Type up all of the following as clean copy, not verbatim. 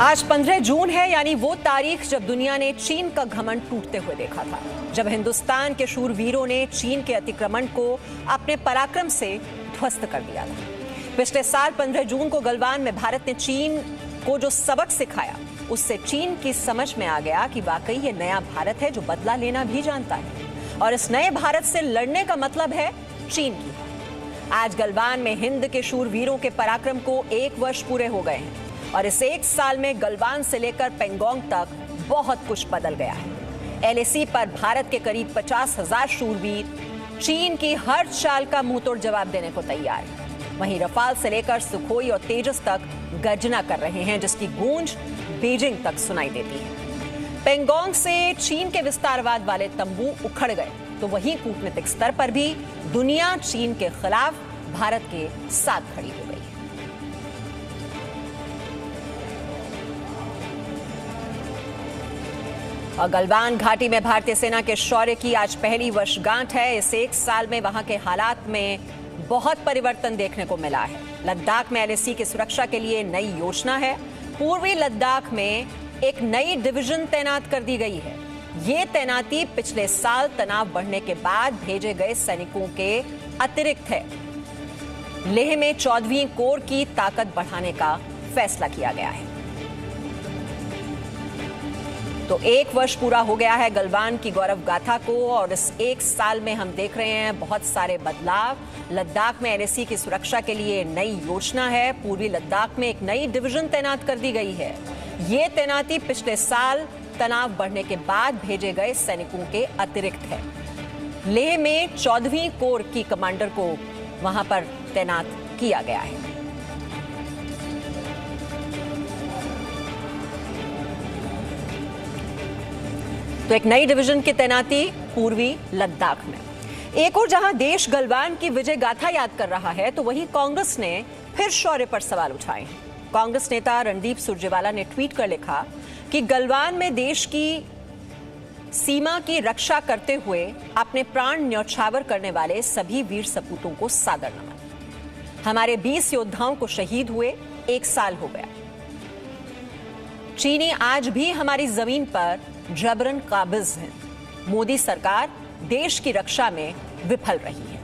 आज 15 जून है, यानी वो तारीख जब दुनिया ने चीन का घमंड टूटते हुए देखा था, जब हिंदुस्तान के शूरवीरों ने चीन के अतिक्रमण को अपने पराक्रम से ध्वस्त कर दिया था। पिछले साल 15 जून को गलवान में भारत ने चीन को जो सबक सिखाया, उससे चीन की समझ में आ गया कि वाकई ये नया भारत है जो बदला लेना भी जानता है, और इस नए भारत से लड़ने का मतलब है चीन की। आज गलवान में हिंद के शूरवीरों के पराक्रम को 1 वर्ष पूरे हो गए हैं, और इस 1 साल में गलवान से लेकर पेंगोंग तक बहुत कुछ बदल गया है। एलएसी पर भारत के करीब 50,000 शूरवीर चीन की हर चाल का मुंहतोड़ जवाब देने को तैयार है। वहीं रफाल से लेकर सुखोई और तेजस तक गर्जना कर रहे हैं, जिसकी गूंज बीजिंग तक सुनाई देती है। पेंगोंग से चीन के विस्तारवाद वाले तंबू उखड़ गए, तो वहीं कूटनीतिक स्तर पर भी दुनिया चीन के खिलाफ भारत के साथ खड़ी हो गई। और गलवान घाटी में भारतीय सेना के शौर्य की आज पहली वर्षगांठ है। इस 1 साल में वहां के हालात में बहुत परिवर्तन देखने को मिला है। लद्दाख में एलएसी की सुरक्षा के लिए नई योजना है। पूर्वी लद्दाख में एक नई डिवीजन तैनात कर दी गई है। ये तैनाती पिछले साल तनाव बढ़ने के बाद भेजे गए सैनिकों के अतिरिक्त है। लेह में 14वीं कोर की ताकत बढ़ाने का फैसला किया गया है। तो 1 वर्ष पूरा हो गया है गलवान की गौरव गाथा को, और इस 1 साल में हम देख रहे हैं बहुत सारे बदलाव। लद्दाख में एलएसी की सुरक्षा के लिए नई योजना है। पूर्वी लद्दाख में एक नई डिवीजन तैनात कर दी गई है। ये तैनाती पिछले साल तनाव बढ़ने के बाद भेजे गए सैनिकों के अतिरिक्त है। लेह में 14वीं कोर की कमांडर को वहां पर तैनात किया गया है। तो एक नई डिवीजन की तैनाती पूर्वी लद्दाख में। एक और जहां देश गलवान की विजय गाथा याद कर रहा है, तो वहीं कांग्रेस ने फिर शौर्य पर सवाल उठाए हैं। कांग्रेस नेता रणदीप सुरजेवाला ने ट्वीट कर लिखा कि गलवान में देश की सीमा की रक्षा करते हुए अपने प्राण न्यौछावर करने वाले सभी वीर सपूतों को सादर नमन। हमारे 20 योद्धाओं को शहीद हुए 1 साल हो गया। चीनी आज भी हमारी जमीन पर जबरन काबिज हैं। मोदी सरकार देश की रक्षा में विफल रही है।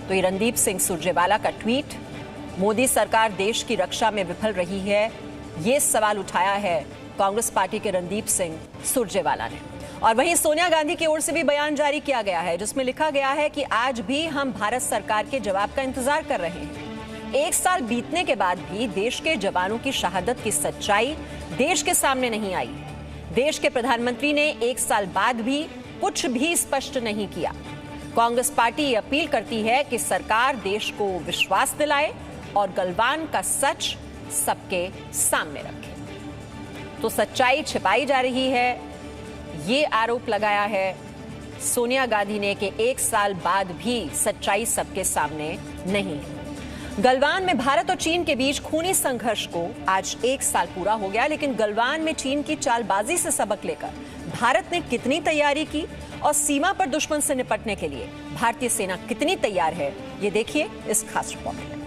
तो ये रणदीप सिंह सुरजेवाला का ट्वीट। मोदी सरकार देश की रक्षा में विफल रही है, ये सवाल उठाया है कांग्रेस पार्टी के रणदीप सिंह सुरजेवाला ने। और वहीं सोनिया गांधी की ओर से भी बयान जारी किया गया है, जिसमें लिखा गया है कि आज भी हम भारत सरकार के जवाब का इंतजार कर रहे हैं। 1 साल बीतने के बाद भी देश के जवानों की शहादत की सच्चाई देश के सामने नहीं आई है। देश के प्रधानमंत्री ने 1 साल बाद भी कुछ भी स्पष्ट नहीं किया। कांग्रेस पार्टी ये अपील करती है कि सरकार देश को विश्वास दिलाए और गलवान का सच सबके सामने रखे। तो सच्चाई छिपाई जा रही है, ये आरोप लगाया है सोनिया गांधी ने कि 1 साल बाद भी सच्चाई सबके सामने नहीं है। गलवान में भारत और चीन के बीच खूनी संघर्ष को आज 1 साल पूरा हो गया, लेकिन गलवान में चीन की चालबाजी से सबक लेकर भारत ने कितनी तैयारी की और सीमा पर दुश्मन से निपटने के लिए भारतीय सेना कितनी तैयार है, ये देखिए इस खास रिपोर्ट में।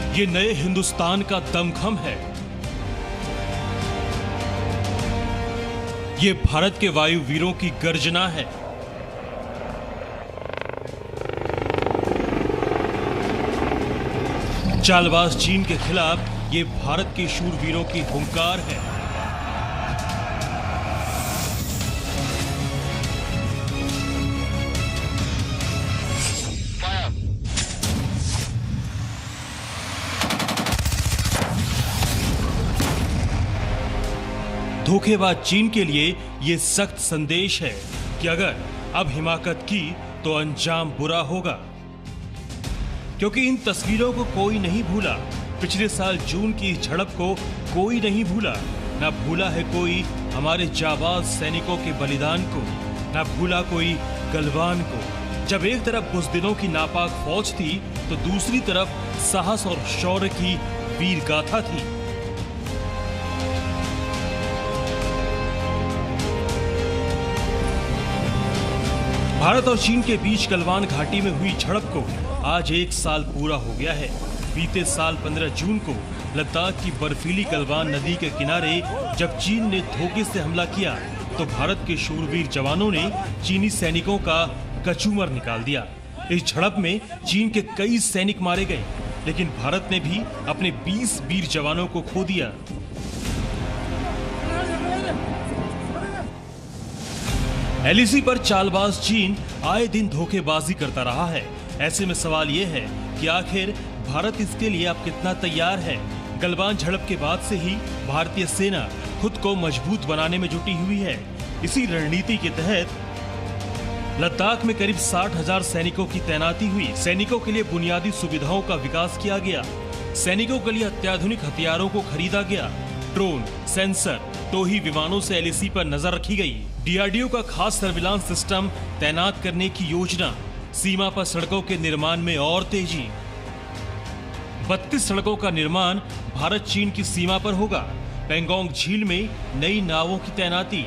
ये नए हिंदुस्तान का दमखम है। ये भारत के वायु वीरों की गर्जना है। चालबाज चीन के खिलाफ ये भारत के शूरवीरों की हुंकार है। धोखेबाज चीन के लिए यह सख्त संदेश है कि अगर अब हिमाकत की तो अंजाम बुरा होगा, क्योंकि इन तस्वीरों को कोई नहीं भूला। पिछले साल जून की इस झड़प को कोई नहीं भूला। न भूला है कोई हमारे जाबाज सैनिकों के बलिदान को, न भूला कोई गलवान को। जब एक तरफ बुज़दिलों की नापाक फौज थी तो दूसरी तरफ साहस और शौर्य की वीर गाथा थी। भारत और चीन के बीच गलवान घाटी में हुई झड़प को आज 1 साल पूरा हो गया है। बीते साल 15 जून को लद्दाख की बर्फीली गलवान नदी के किनारे जब चीन ने धोखे से हमला किया तो भारत के शूरवीर जवानों ने चीनी सैनिकों का कचूमर निकाल दिया। इस झड़प में चीन के कई सैनिक मारे गए, लेकिन भारत ने भी अपने 20 वीर जवानों को खो दिया। एलएसी पर चालबाज चीन आए दिन धोखेबाजी करता रहा है। ऐसे में सवाल ये है कि आखिर भारत इसके लिए अब कितना तैयार है। गलवान झड़प के बाद से ही भारतीय सेना खुद को मजबूत बनाने में जुटी हुई है। इसी रणनीति के तहत लद्दाख में करीब 60,000 सैनिकों की तैनाती हुई। सैनिकों के लिए बुनियादी सुविधाओं का विकास किया गया। सैनिकों के लिए अत्याधुनिक हथियारों को खरीदा गया। ड्रोन, सेंसर, टोही विमानों से एलएसी पर नजर रखी गई। डीआरडीओ का खास सर्विलांस सिस्टम तैनात करने की योजना। सीमा पर सड़कों के निर्माण में और तेजी। 32 सड़कों का निर्माण भारत चीन की सीमा पर होगा। पेंगोंग झील में नई नावों की तैनाती।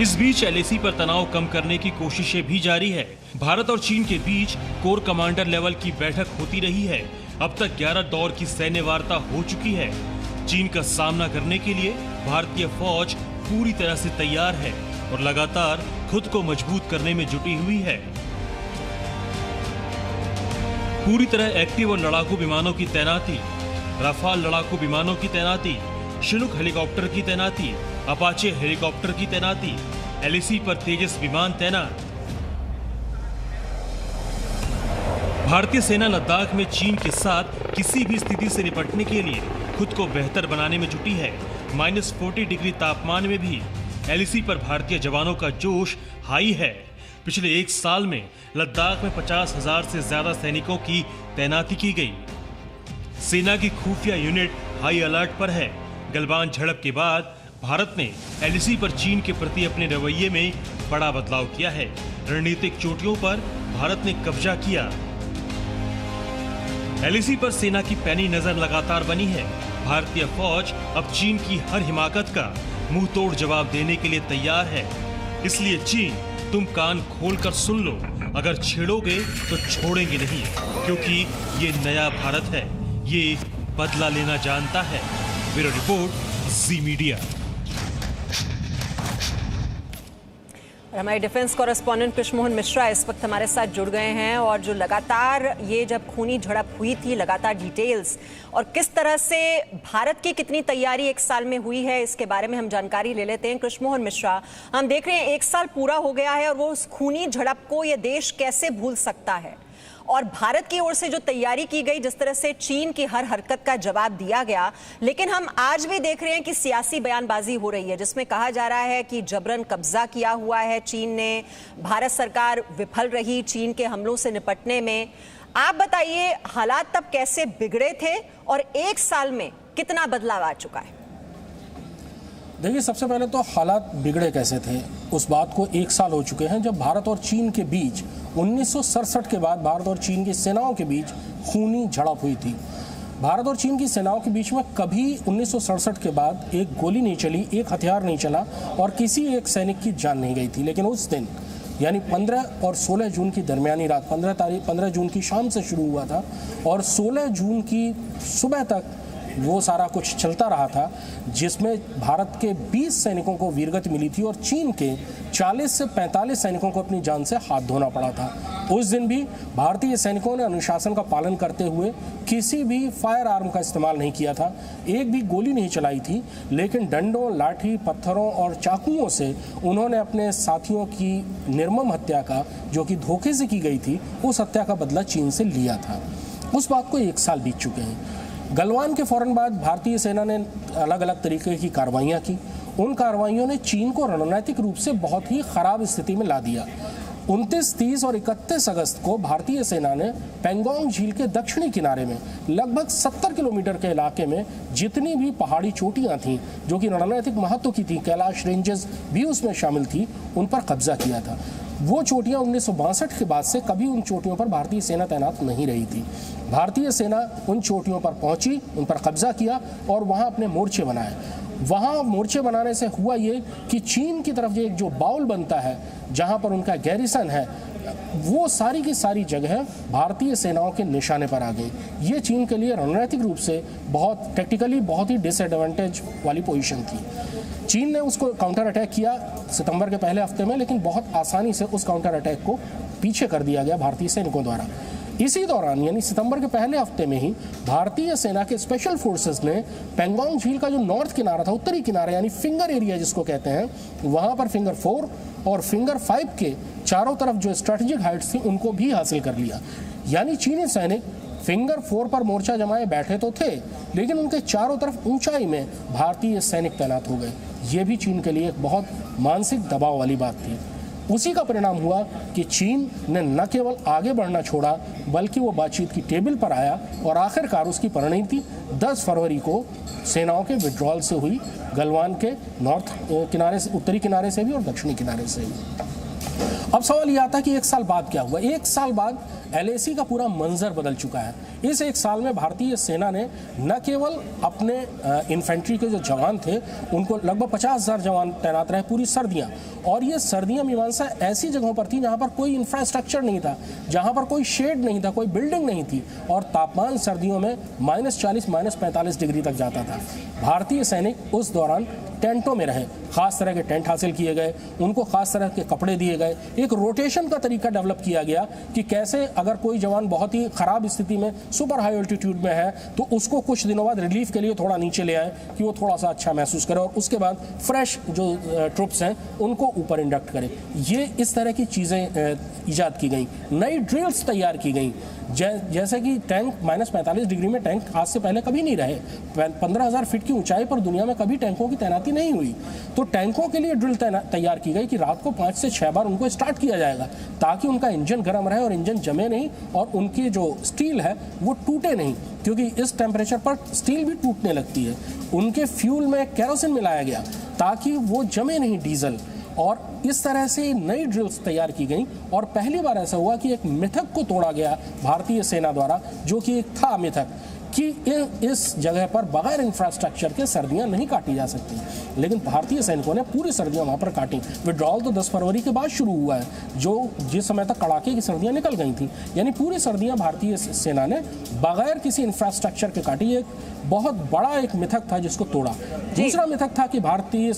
इस बीच एलएसी पर तनाव कम करने की कोशिशें भी जारी है। भारत और चीन के बीच कोर कमांडर लेवल की बैठक होती रही है। अब तक 11 दौर की सैन्य वार्ता हो चुकी है। चीन का सामना करने के लिए भारतीय फौज पूरी तरह से तैयार है और लगातार खुद को मजबूत करने में जुटी हुई है। पूरी तरह एक्टिव और लड़ाकू विमानों की तैनाती, राफाल लड़ाकू विमानों की तैनाती, शिनुक हेलीकॉप्टर की तैनाती, अपाचे हेलीकॉप्टर की तैनाती, एलएसी पर तेजस विमान तैनात। भारतीय सेना लद्दाख में चीन के साथ किसी भी स्थिति से निपटने के लिए खुद को बेहतर बनाने में जुटी है। -40 डिग्री तापमान में भी एलएसी पर भारतीय जवानों का जोश हाई है। पिछले 1 साल में लद्दाख में 50,000 से ज्यादा सैनिकों की तैनाती की गई। सेना की खुफिया यूनिट हाई अलर्ट पर है। गलवान झड़प के बाद भारत ने एलएसी पर चीन के प्रति अपने रवैये में बड़ा बदलाव किया है। रणनीतिक चोटियों पर भारत ने कब्जा किया। एलएसी पर सेना की पैनी नजर लगातार बनी है। भारतीय फौज अब चीन की हर हिमाकत का मुंह तोड़ जवाब देने के लिए तैयार है। इसलिए चीन, तुम कान खोलकर सुन लो, अगर छेड़ोगे तो छोड़ेंगे नहीं, क्योंकि ये नया भारत है, ये बदला लेना जानता है। ब्यूरो रिपोर्ट, जी मीडिया। और हमारे डिफेंस कॉरेस्पॉन्डेंट कृष्णमोहन मिश्रा इस वक्त हमारे साथ जुड़ गए हैं और जो लगातार ये जब खूनी झड़प हुई थी, लगातार डिटेल्स और किस तरह से भारत की कितनी तैयारी 1 साल में हुई है, इसके बारे में हम जानकारी ले लेते हैं। कृष्णमोहन मिश्रा, हम देख रहे हैं 1 साल पूरा हो गया है और वो उस खूनी झड़प को ये देश कैसे भूल सकता है, और भारत की ओर से जो तैयारी की गई, जिस तरह से चीन की हर हरकत का जवाब दिया गया, लेकिन हम आज भी देख रहे हैं कि सियासी बयानबाजी हो रही है जिसमें कहा जा रहा है कि जबरन कब्जा किया हुआ है चीन ने, भारत सरकार विफल रही चीन के हमलों से निपटने में। आप बताइए, हालात तब कैसे बिगड़े थे और 1 साल में कितना बदलाव आ चुका है? देखिए, सबसे पहले तो हालात बिगड़े कैसे थे, उस बात को 1 साल हो चुके हैं जब भारत और चीन के बीच 1967 के बाद भारत और चीन की सेनाओं के बीच खूनी झड़प हुई थी। भारत और चीन की सेनाओं के बीच में कभी 1967 के बाद एक गोली नहीं चली, एक हथियार नहीं चला और किसी एक सैनिक की जान नहीं गई थी। लेकिन उस दिन यानी 15 और 16 जून की दरमियानी रात, 15 जून की शाम से शुरू हुआ था और 16 जून की सुबह तक वो सारा कुछ चलता रहा था, जिसमें भारत के 20 सैनिकों को वीरगति मिली थी और चीन के 40 से 45 सैनिकों को अपनी जान से हाथ धोना पड़ा था। उस दिन भी भारतीय सैनिकों ने अनुशासन का पालन करते हुए किसी भी फायर आर्म का इस्तेमाल नहीं किया था, एक भी गोली नहीं चलाई थी, लेकिन डंडों, लाठी, पत्थरों और चाकुओं से उन्होंने अपने साथियों की निर्मम हत्या का, जो कि धोखे से की गई थी, उस हत्या का बदला चीन से लिया था। उस बात को 1 साल बीत चुके हैं। गलवान के फौरन बाद भारतीय सेना ने अलग अलग तरीके की कार्रवाइयाँ की। उन कार्रवाइयों ने चीन को रणनीतिक रूप से बहुत ही खराब स्थिति में ला दिया। 29, 30 और 31 अगस्त को भारतीय सेना ने पेंगोंग झील के दक्षिणी किनारे में लगभग 70 किलोमीटर के इलाके में जितनी भी पहाड़ी चोटियां थीं जो कि रणनीतिक महत्व की थी, कैलाश रेंजेस भी उसमें शामिल थी, उन पर कब्जा किया था। वो चोटियां 1962 के बाद से कभी उन चोटियों पर भारतीय सेना तैनात नहीं रही थी। भारतीय सेना उन चोटियों पर पहुंची, उन पर कब्जा किया और वहां अपने मोर्चे बनाए। वहाँ मोर्चे बनाने से हुआ ये कि चीन की तरफ ये जो बाउल बनता है जहाँ पर उनका गैरिसन है, वो सारी की सारी जगह भारतीय सेनाओं के निशाने पर आ गई। ये चीन के लिए रणनीतिक रूप से बहुत टेक्टिकली बहुत ही डिसएडवांटेज वाली पोजीशन थी। चीन ने उसको काउंटर अटैक किया सितंबर के पहले हफ्ते में, लेकिन बहुत आसानी से उस काउंटर अटैक को पीछे कर दिया गया भारतीय सैनिकों द्वारा। इसी दौरान यानी सितंबर के पहले हफ्ते में ही भारतीय सेना के स्पेशल फोर्सेस ने पेंगोंग झील का जो नॉर्थ किनारा था, उत्तरी किनारा यानी फिंगर एरिया जिसको कहते हैं, वहां पर फिंगर 4 और फिंगर 5 के चारों तरफ जो स्ट्रेटेजिक हाइट्स थी उनको भी हासिल कर लिया। यानी चीनी सैनिक फिंगर 4 पर मोर्चा जमाए बैठे तो थे, लेकिन उनके चारों तरफ ऊंचाई में भारतीय सैनिक तैनात हो गए। ये भी चीन के लिए एक बहुत मानसिक दबाव वाली बात थी। उसी का परिणाम हुआ कि चीन ने न केवल आगे बढ़ना छोड़ा बल्कि वो बातचीत की टेबल पर आया और आखिरकार उसकी परिणति 10 फरवरी को सेनाओं के विड्रॉल से हुई, गलवान के नॉर्थ किनारे से, उत्तरी किनारे से भी और दक्षिणी किनारे से भी। अब सवाल ये आता है कि एक साल बाद क्या हुआ। एक साल बाद LAC का पूरा मंजर बदल चुका है। इस एक साल में भारतीय सेना ने न केवल अपने इन्फेंट्री के जो जवान थे उनको लगभग 50,000 जवान तैनात रहे पूरी सर्दियां, और ये सर्दियां मीमांसा ऐसी जगहों पर थी जहां पर कोई इंफ्रास्ट्रक्चर नहीं था, जहां पर कोई शेड नहीं था, कोई बिल्डिंग नहीं थी, और तापमान सर्दियों में -40 -45 डिग्री तक जाता था। भारतीय सैनिक उस दौरान टेंटों में रहे, खास तरह के टेंट हासिल किए गए, उनको खास तरह के कपड़े दिए गए, एक रोटेशन का तरीका डेवलप किया गया कि कैसे अगर कोई जवान बहुत ही खराब स्थिति में सुपर हाई ऑल्टीट्यूड में है तो उसको कुछ दिनों बाद रिलीफ के लिए थोड़ा नीचे ले आए कि वो थोड़ा सा अच्छा महसूस करे, और उसके बाद फ्रेश जो ट्रुप्स हैं उनको ऊपर इंडक्ट करें। ये इस तरह की चीज़ें ईजाद की गई, नई ड्रिल्स तैयार की गई, जैसे कि टैंक -45 डिग्री में टैंक आज से पहले कभी नहीं रहे। 15,000 फीट की ऊंचाई पर दुनिया में कभी टैंकों की तैनाती नहीं हुई, तो टैंकों के लिए ड्रिल तैयार की गई कि रात को 5 से 6 बार उनको स्टार्ट किया जाएगा ताकि उनका इंजन गर्म रहे और इंजन जमे नहीं और उनकी जो स्टील है वो टूटे नहीं, क्योंकि इस टेम्परेचर पर स्टील भी टूटने लगती है। उनके फ्यूल में केरोसिन मिलाया गया ताकि वो जमे नहीं डीजल, और इस तरह से नई ड्रिल्स तैयार की गई। और पहली बार ऐसा हुआ कि एक मिथक को तोड़ा गया भारतीय सेना द्वारा, जो कि एक था मिथक कि इस जगह पर बगैर इंफ्रास्ट्रक्चर के सर्दियां नहीं काटी जा सकती, लेकिन भारतीय सैनिकों ने पूरी सर्दियां वहां पर काटी। विड्रॉल तो 10 फरवरी के बाद शुरू हुआ है, जिस समय तक कड़ाके की सर्दियां निकल गई थी, यानी पूरी सर्दियां भारतीय सेना ने बगैर किसी इंफ्रास्ट्रक्चर के काटी। एक बहुत बड़ा एक मिथक था जिसको तोड़ा। दूसरा मिथक था कि भारतीय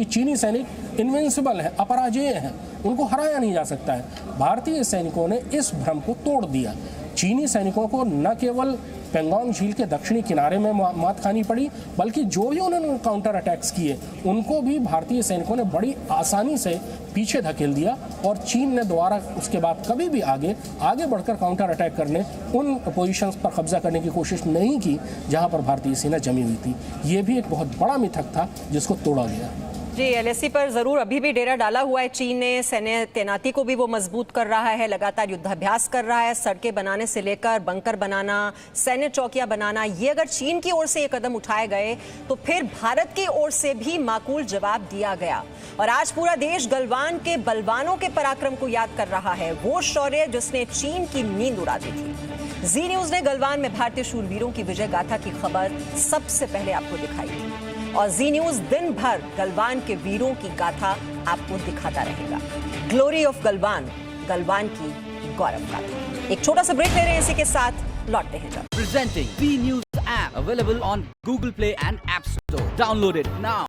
चीनी सैनिक इनविंसिबल है, अपराजेय हैं, उनको हराया नहीं जा सकता है। भारतीय सैनिकों ने इस भ्रम को तोड़ दिया। चीनी सैनिकों को न केवल पेंगोंग झील के दक्षिणी किनारे में मात खानी पड़ी, बल्कि जो भी उन्होंने काउंटर अटैक्स किए उनको भी भारतीय सैनिकों ने बड़ी आसानी से पीछे धकेल दिया, और चीन ने दोबारा उसके बाद कभी भी आगे बढ़कर काउंटर अटैक करने, उन पोजीशंस पर कब्जा करने की कोशिश नहीं की जहां पर भारतीय सेना जमी हुई थी। ये भी एक बहुत बड़ा मिथक था जिसको तोड़ा गया। जी, LAC पर जरूर अभी भी डेरा डाला हुआ है चीन ने, सैन्य तैनाती को भी वो मजबूत कर रहा है, लगातार युद्धाभ्यास कर रहा है, सड़कें बनाने से लेकर बंकर बनाना, सैन्य चौकियां बनाना। ये अगर चीन की ओर से ये कदम उठाए गए तो फिर भारत की ओर से भी माकूल जवाब दिया गया, और आज पूरा देश गलवान के बलवानों के पराक्रम को याद कर रहा है, वो शौर्य जिसने चीन की नींद उड़ा दी थी। जी न्यूज ने गलवान में भारतीय शूरवीरों की विजय गाथा की खबर सबसे पहले आपको दिखाई थी, और जी न्यूज दिन भर गलवान के वीरों की गाथा आपको दिखाता रहेगा। ग्लोरी ऑफ गलवान, गलवान की गौरव गाथा। एक छोटा सा ब्रेक ले रहे हैं, इसी के साथ लौटते हैं जब। Presenting B News app available on Google Play and App Store. Download it now.